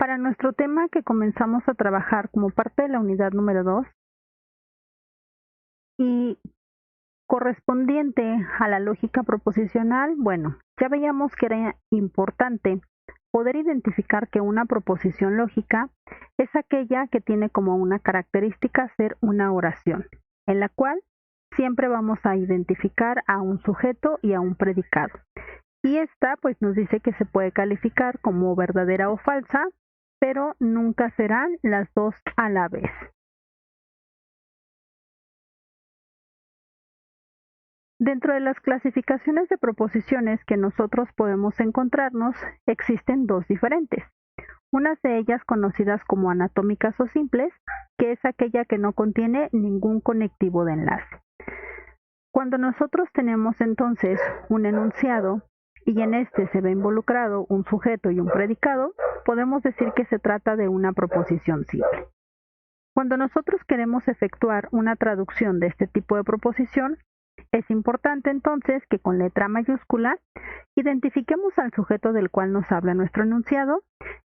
Para nuestro tema que comenzamos a trabajar como parte de la unidad número 2 y correspondiente a la lógica proposicional, bueno, ya veíamos que era importante poder identificar que una proposición lógica es aquella que tiene como una característica ser una oración, en la cual siempre vamos a identificar a un sujeto y a un predicado. Y esta pues nos dice que se puede calificar como verdadera o falsa, pero nunca serán las dos a la vez. Dentro de las clasificaciones de proposiciones que nosotros podemos encontrarnos, existen dos diferentes. Unas de ellas conocidas como anatómicas o simples, que es aquella que no contiene ningún conectivo de enlace. Cuando nosotros tenemos entonces un enunciado y en este se ve involucrado un sujeto y un predicado, podemos decir que se trata de una proposición simple. Cuando nosotros queremos efectuar una traducción de este tipo de proposición, es importante entonces que con letra mayúscula identifiquemos al sujeto del cual nos habla nuestro enunciado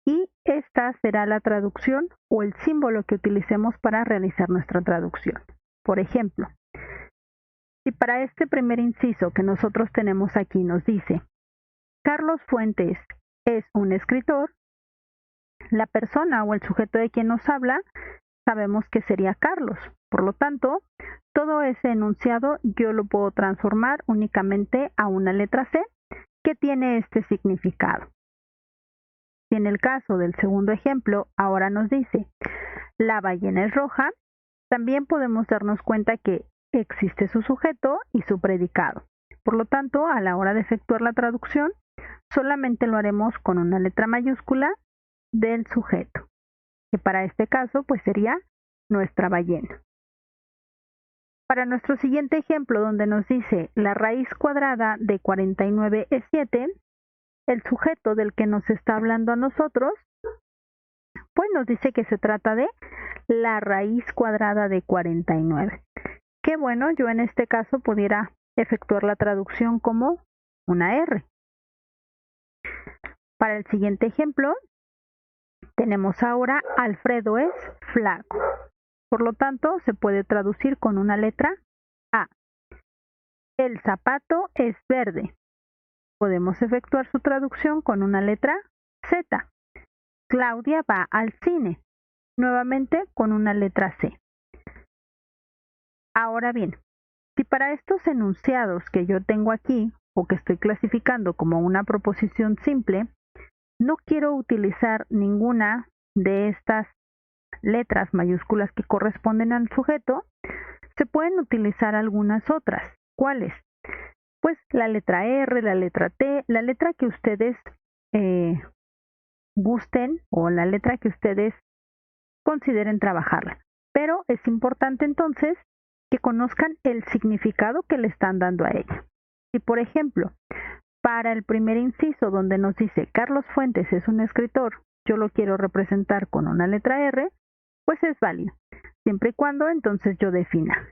y esta será la traducción o el símbolo que utilicemos para realizar nuestra traducción. Por ejemplo, si para este primer inciso que nosotros tenemos aquí nos dice Carlos Fuentes es un escritor, la persona o el sujeto de quien nos habla sabemos que sería Carlos. Por lo tanto, todo ese enunciado yo lo puedo transformar únicamente a una letra C que tiene este significado. Si en el caso del segundo ejemplo ahora nos dice la ballena es roja, también podemos darnos cuenta que existe su sujeto y su predicado. Por lo tanto, a la hora de efectuar la traducción, solamente lo haremos con una letra mayúscula del sujeto, que para este caso pues sería nuestra ballena. Para nuestro siguiente ejemplo, donde nos dice la raíz cuadrada de 49 es 7, el sujeto del que nos está hablando a nosotros, pues nos dice que se trata de la raíz cuadrada de 49. Que bueno, yo en este caso pudiera efectuar la traducción como una R. Para el siguiente ejemplo, tenemos ahora Alfredo es flaco. Por lo tanto, se puede traducir con una letra A. El zapato es verde. Podemos efectuar su traducción con una letra Z. Claudia va al cine. Nuevamente con una letra C. Ahora bien, si para estos enunciados que yo tengo aquí o que estoy clasificando como una proposición simple, no quiero utilizar ninguna de estas letras mayúsculas que corresponden al sujeto, se pueden utilizar algunas otras. ¿Cuáles? Pues la letra R, la letra T, la letra que ustedes gusten o la letra que ustedes consideren trabajarla. Pero es importante entonces que conozcan el significado que le están dando a ella. Si por ejemplo, para el primer inciso donde nos dice Carlos Fuentes es un escritor, yo lo quiero representar con una letra R, pues es válido, siempre y cuando entonces yo defina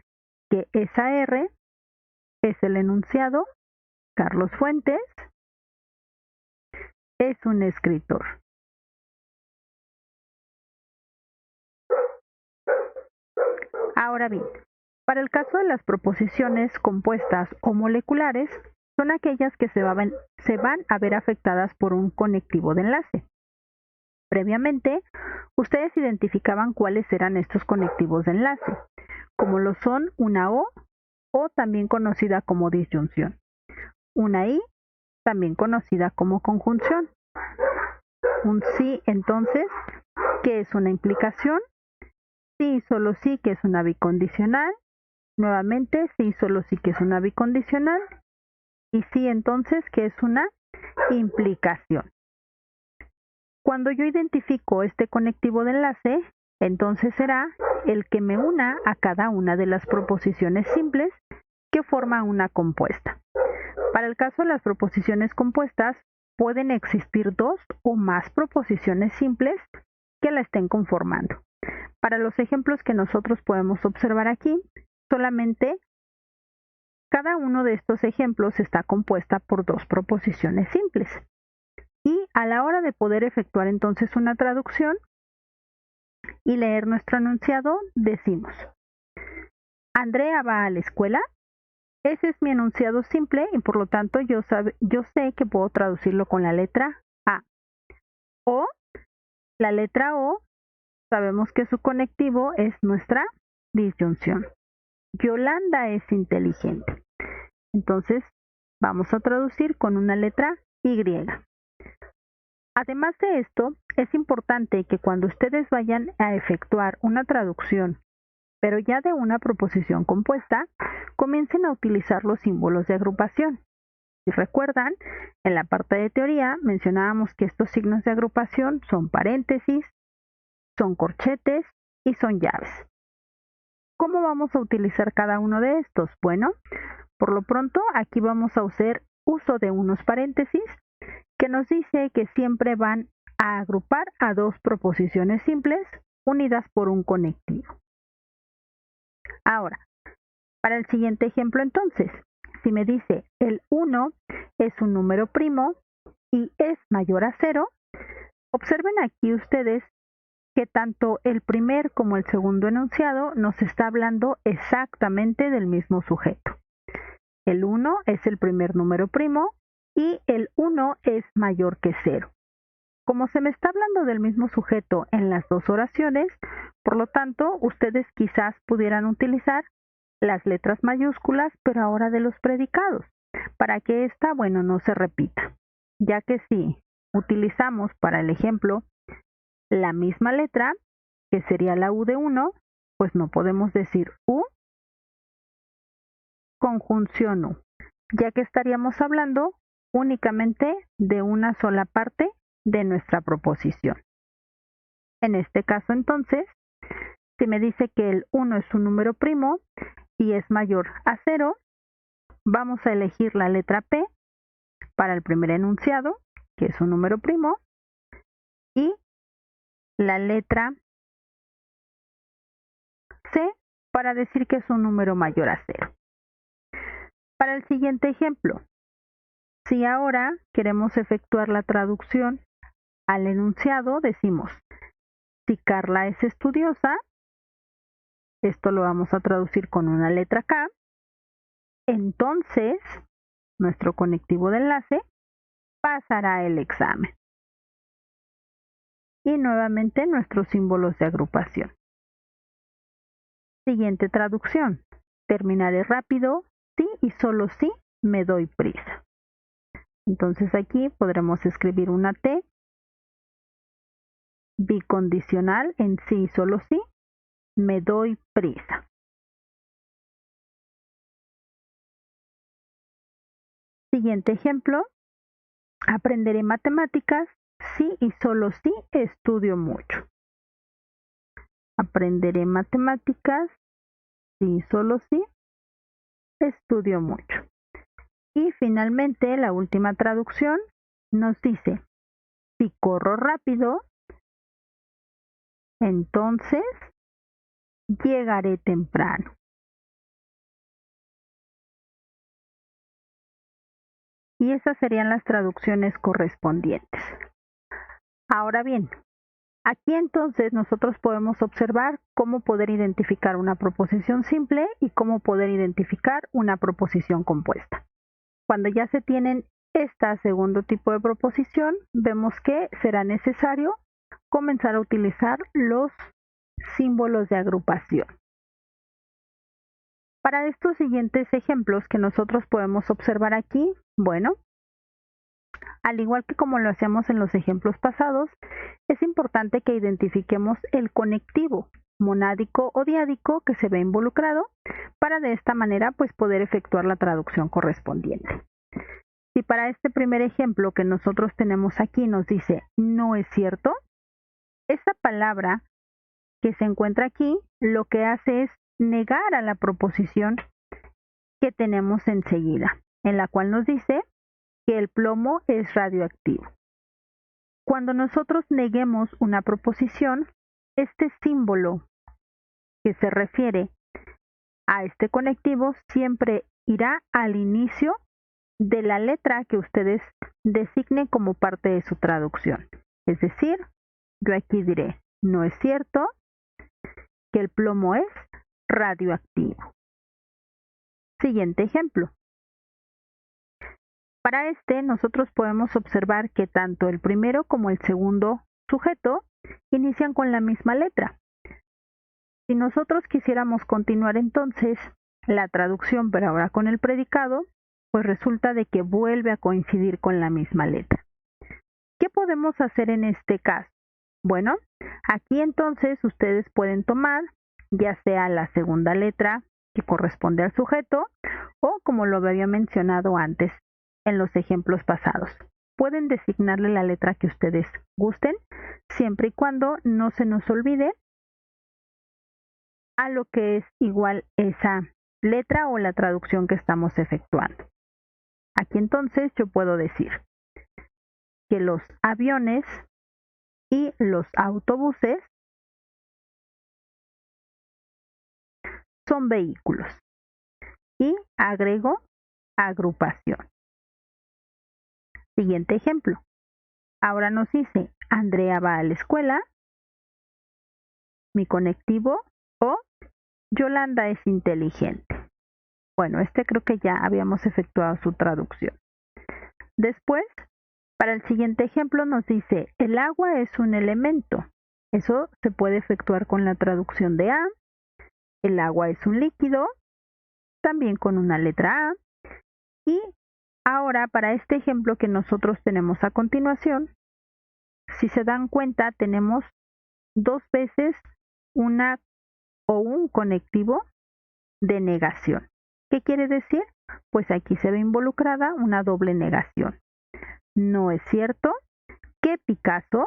que esa R es el enunciado, Carlos Fuentes es un escritor. Ahora bien, para el caso de las proposiciones compuestas o moleculares, son aquellas que se van a ver afectadas por un conectivo de enlace. Previamente, ustedes identificaban cuáles eran estos conectivos de enlace, como lo son una O también conocida como disyunción, una I, también conocida como conjunción, un sí, entonces, que es una implicación, sí y solo sí, que es una bicondicional, nuevamente sí y solo sí, que es una bicondicional, y sí, entonces, que es una implicación. Cuando yo identifico este conectivo de enlace, entonces será el que me una a cada una de las proposiciones simples que forman una compuesta. Para el caso de las proposiciones compuestas, pueden existir dos o más proposiciones simples que la estén conformando. Para los ejemplos que nosotros podemos observar aquí, solamente cada uno de estos ejemplos está compuesta por dos proposiciones simples. Y a la hora de poder efectuar entonces una traducción y leer nuestro enunciado, decimos, Andrea va a la escuela. Ese es mi enunciado simple y por lo tanto yo sé que puedo traducirlo con la letra A. O la letra O, sabemos que su conectivo es nuestra disyunción. Yolanda es inteligente. Entonces vamos a traducir con una letra Y. Además de esto, es importante que cuando ustedes vayan a efectuar una traducción, pero ya de una proposición compuesta, comiencen a utilizar los símbolos de agrupación. Si recuerdan, en la parte de teoría mencionábamos que estos signos de agrupación son paréntesis, son corchetes y son llaves. ¿Cómo vamos a utilizar cada uno de estos? Bueno, por lo pronto aquí vamos a hacer uso de unos paréntesis que nos dice que siempre van a agrupar a dos proposiciones simples unidas por un conectivo. Ahora, para el siguiente ejemplo entonces, si me dice el 1 es un número primo y es mayor a 0, observen aquí ustedes que tanto el primer como el segundo enunciado nos está hablando exactamente del mismo sujeto. El 1 es el primer número primo y el 1 es mayor que 0. Como se me está hablando del mismo sujeto en las dos oraciones, por lo tanto, ustedes quizás pudieran utilizar las letras mayúsculas, pero ahora de los predicados, para que esta, no se repita. Ya que si utilizamos para el ejemplo la misma letra, que sería la U de 1, pues no podemos decir U conjunción U, ya que estaríamos hablando únicamente de una sola parte de nuestra proposición. En este caso entonces, si me dice que el 1 es un número primo y es mayor a 0, vamos a elegir la letra P para el primer enunciado, que es un número primo, y la letra C para decir que es un número mayor a 0. Para el siguiente ejemplo, si ahora queremos efectuar la traducción al enunciado, decimos, si Carla es estudiosa, esto lo vamos a traducir con una letra K, entonces nuestro conectivo de enlace pasará el examen. Y nuevamente nuestros símbolos de agrupación. Siguiente traducción. Terminaré rápido, sí y solo sí me doy prisa. Entonces aquí podremos escribir una T bicondicional en sí y solo sí, me doy prisa. Siguiente ejemplo. Aprenderé matemáticas, sí y solo sí estudio mucho. Aprenderé matemáticas, sí y solo sí estudio mucho. Y finalmente, la última traducción nos dice, si corro rápido, entonces llegaré temprano. Y esas serían las traducciones correspondientes. Ahora bien, aquí entonces nosotros podemos observar cómo poder identificar una proposición simple y cómo poder identificar una proposición compuesta. Cuando ya se tienen este segundo tipo de proposición, vemos que será necesario comenzar a utilizar los símbolos de agrupación. Para estos siguientes ejemplos que nosotros podemos observar aquí, al igual que como lo hacíamos en los ejemplos pasados, es importante que identifiquemos el conectivo monádico o diádico que se ve involucrado para de esta manera poder efectuar la traducción correspondiente. Si para este primer ejemplo que nosotros tenemos aquí nos dice no es cierto, esta palabra que se encuentra aquí lo que hace es negar a la proposición que tenemos enseguida, en la cual nos dice que el plomo es radioactivo. Cuando nosotros neguemos una proposición, este símbolo que se refiere a este conectivo siempre irá al inicio de la letra que ustedes designen como parte de su traducción. Es decir, yo aquí diré, no es cierto que el plomo es radioactivo. Siguiente ejemplo. Para nosotros podemos observar que tanto el primero como el segundo sujeto inician con la misma letra. Si nosotros quisiéramos continuar entonces la traducción, pero ahora con el predicado, pues resulta de que vuelve a coincidir con la misma letra. ¿Qué podemos hacer en este caso? Bueno, aquí entonces ustedes pueden tomar ya sea la segunda letra que corresponde al sujeto o como lo había mencionado antes en los ejemplos pasados. Pueden designarle la letra que ustedes gusten, siempre y cuando no se nos olvide a lo que es igual esa letra o la traducción que estamos efectuando. Aquí entonces yo puedo decir que los aviones y los autobuses son vehículos y agrego agrupación. Siguiente ejemplo. Ahora nos dice, Andrea va a la escuela, mi conectivo o Yolanda es inteligente. Bueno, creo que ya habíamos efectuado su traducción. Después, para el siguiente ejemplo nos dice, el agua es un elemento. Eso se puede efectuar con la traducción de A. El agua es un líquido, también con una letra A. Y ahora, para este ejemplo que nosotros tenemos a continuación, si se dan cuenta, tenemos dos veces una o un conectivo de negación. ¿Qué quiere decir? Pues aquí se ve involucrada una doble negación. No es cierto que Picasso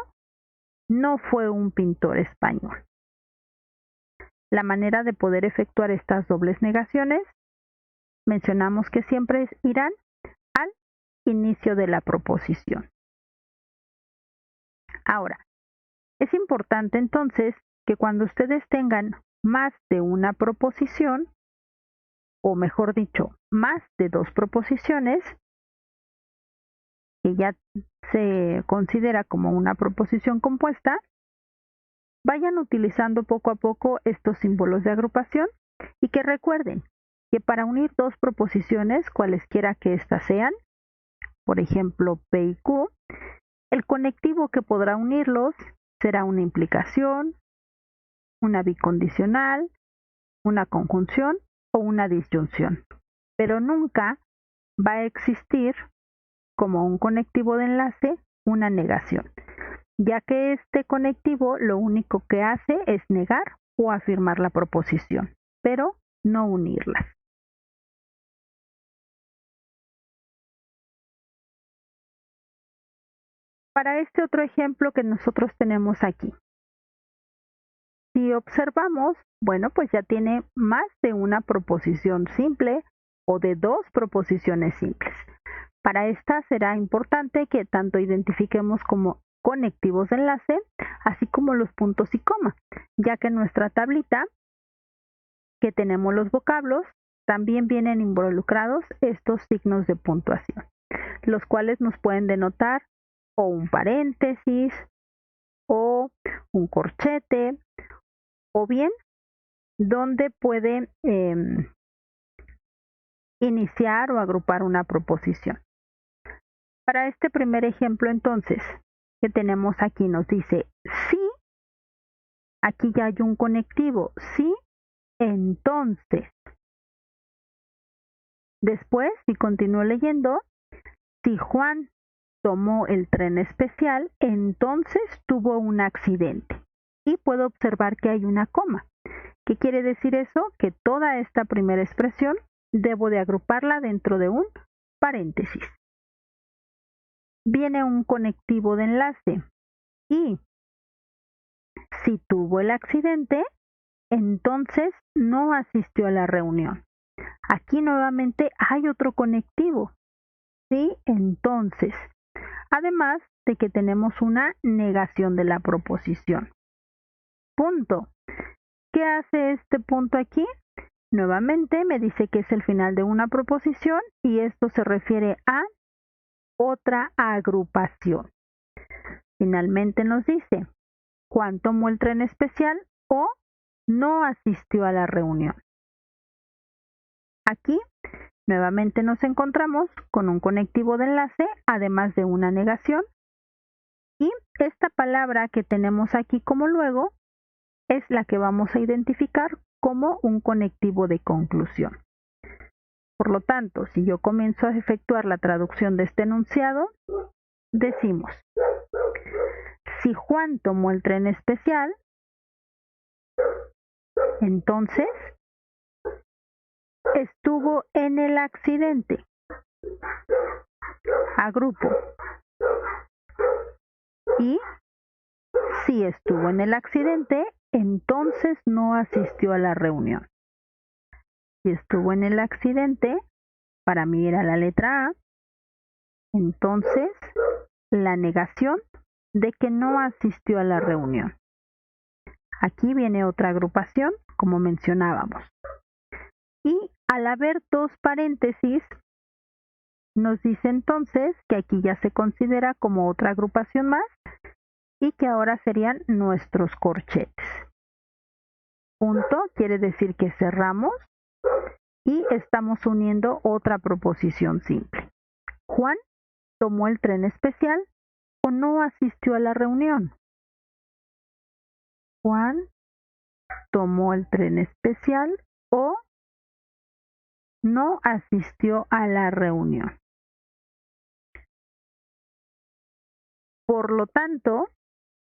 no fue un pintor español. La manera de poder efectuar estas dobles negaciones, mencionamos que siempre irán al inicio de la proposición. Ahora, es importante entonces que cuando ustedes tengan más de una proposición, o mejor dicho, más de dos proposiciones, que ya se considera como una proposición compuesta, vayan utilizando poco a poco estos símbolos de agrupación y que recuerden que para unir dos proposiciones, cualesquiera que éstas sean, por ejemplo P y Q, el conectivo que podrá unirlos será una implicación, una bicondicional, una conjunción o una disyunción, pero nunca va a existir como un conectivo de enlace una negación, ya que este conectivo lo único que hace es negar o afirmar la proposición, pero no unirlas. Para este otro ejemplo que nosotros tenemos aquí, si observamos, bueno, pues ya tiene más de una proposición simple o de dos proposiciones simples. Para esta será importante que tanto identifiquemos como conectivos de enlace, así como los puntos y coma, ya que en nuestra tablita que tenemos los vocablos, también vienen involucrados estos signos de puntuación, los cuales nos pueden denotar o un paréntesis, o un corchete, o bien donde puede iniciar o agrupar una proposición. Para este primer ejemplo, entonces, que tenemos aquí, nos dice sí, aquí ya hay un conectivo, sí, entonces. Después, si continúo leyendo, si Juan tomó el tren especial, entonces tuvo un accidente. Y puedo observar que hay una coma. ¿Qué quiere decir eso? Que toda esta primera expresión debo de agruparla dentro de un paréntesis. Viene un conectivo de enlace y si tuvo el accidente, entonces no asistió a la reunión. Aquí nuevamente hay otro conectivo. Sí, entonces. Además de que tenemos una negación de la proposición. Punto. ¿Qué hace este punto aquí? Nuevamente me dice que es el final de una proposición y esto se refiere a otra agrupación. Finalmente nos dice, Juan tomó el tren especial o no asistió a la reunión. Aquí nuevamente nos encontramos con un conectivo de enlace, además de una negación. Y esta palabra que tenemos aquí como luego es la que vamos a identificar como un conectivo de conclusión. Por lo tanto, si yo comienzo a efectuar la traducción de este enunciado, decimos, si Juan tomó el tren especial, entonces estuvo en el accidente. Agrupo. Y si estuvo en el accidente, entonces no asistió a la reunión. Si estuvo en el accidente, para mí era la letra A, entonces la negación de que no asistió a la reunión. Aquí viene otra agrupación, como mencionábamos. Y al haber dos paréntesis, nos dice entonces que aquí ya se considera como otra agrupación más y que ahora serían nuestros corchetes. Punto quiere decir que cerramos y estamos uniendo otra proposición simple. Juan tomó el tren especial o no asistió a la reunión. Juan tomó el tren especial o no asistió a la reunión. Por lo tanto,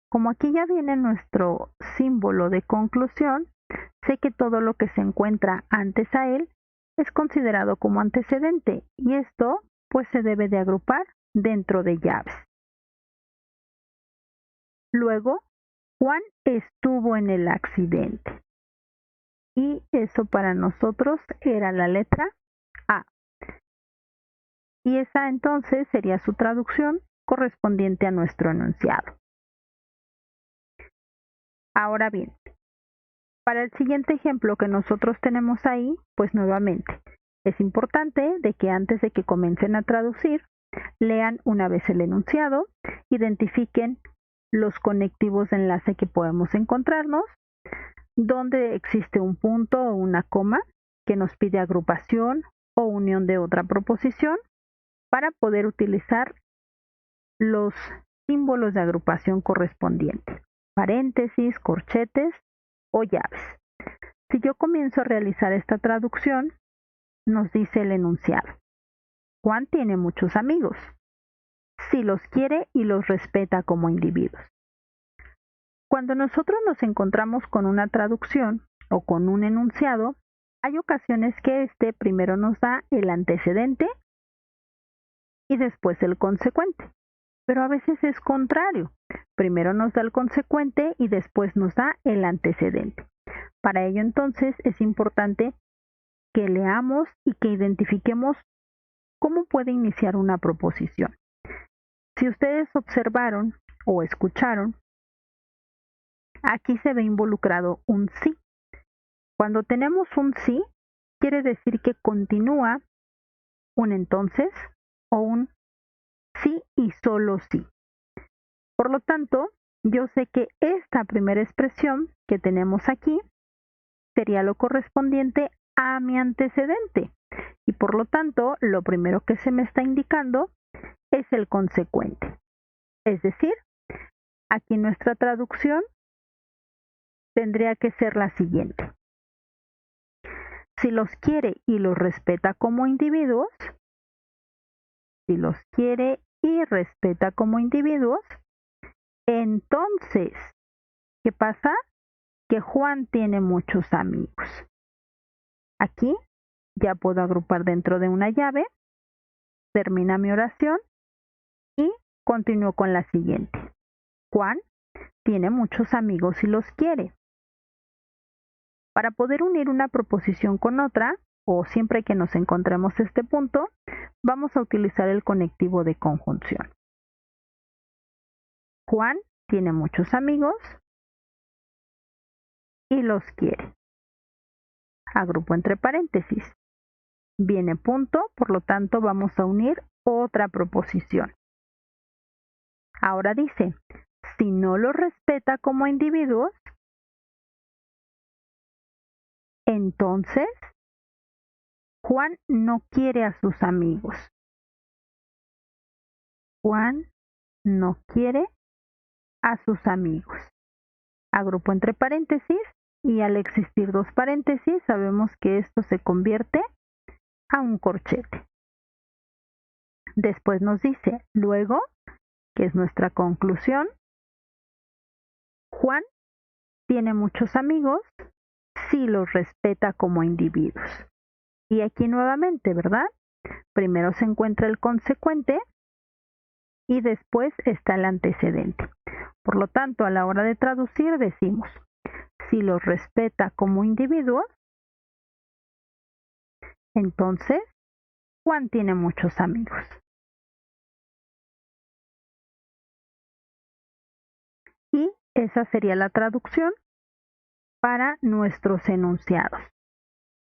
como aquí ya viene nuestro símbolo de conclusión, sé que todo lo que se encuentra antes a él es considerado como antecedente y esto pues se debe de agrupar dentro de llaves. Luego, Juan estuvo en el accidente y eso para nosotros era la letra A. Y esa entonces sería su traducción correspondiente a nuestro enunciado. Ahora bien, para el siguiente ejemplo que nosotros tenemos ahí, pues nuevamente, es importante de que antes de que comiencen a traducir, lean una vez el enunciado, identifiquen los conectivos de enlace que podemos encontrarnos, donde existe un punto o una coma que nos pide agrupación o unión de otra proposición para poder utilizar los símbolos de agrupación correspondientes, paréntesis, corchetes o llaves. Si yo comienzo a realizar esta traducción, nos dice el enunciado. Juan tiene muchos amigos, si los quiere y los respeta como individuos. Cuando nosotros nos encontramos con una traducción o con un enunciado, hay ocasiones que este primero nos da el antecedente y después el consecuente. Pero a veces es contrario. Primero nos da el consecuente y después nos da el antecedente. Para ello entonces es importante que leamos y que identifiquemos cómo puede iniciar una proposición. Si ustedes observaron o escucharon, aquí se ve involucrado un sí. Cuando tenemos un sí, quiere decir que continúa un entonces o un sí y solo sí. Por lo tanto, yo sé que esta primera expresión que tenemos aquí sería lo correspondiente a mi antecedente. Y por lo tanto, lo primero que se me está indicando es el consecuente. Es decir, aquí nuestra traducción tendría que ser la siguiente. Si los quiere y los respeta como individuos, si los quiere y respeta como individuos, entonces, ¿qué pasa? Que Juan tiene muchos amigos. Aquí ya puedo agrupar dentro de una llave, termina mi oración y continúo con la siguiente. Juan tiene muchos amigos y los quiere. Para poder unir una proposición con otra, o siempre que nos encontremos este punto, vamos a utilizar el conectivo de conjunción. Juan tiene muchos amigos y los quiere. Agrupo entre paréntesis. Viene punto, por lo tanto vamos a unir otra proposición. Ahora dice, si no los respeta como individuos, entonces Juan no quiere a sus amigos. Juan no quiere a sus amigos. Agrupo entre paréntesis y al existir dos paréntesis sabemos que esto se convierte a un corchete. Después nos dice, luego, que es nuestra conclusión, Juan tiene muchos amigos si los respeta como individuos. Y aquí nuevamente, ¿verdad? Primero se encuentra el consecuente y después está el antecedente. Por lo tanto, a la hora de traducir decimos, si los respeta como individuos, entonces Juan tiene muchos amigos. Y esa sería la traducción para nuestros enunciados.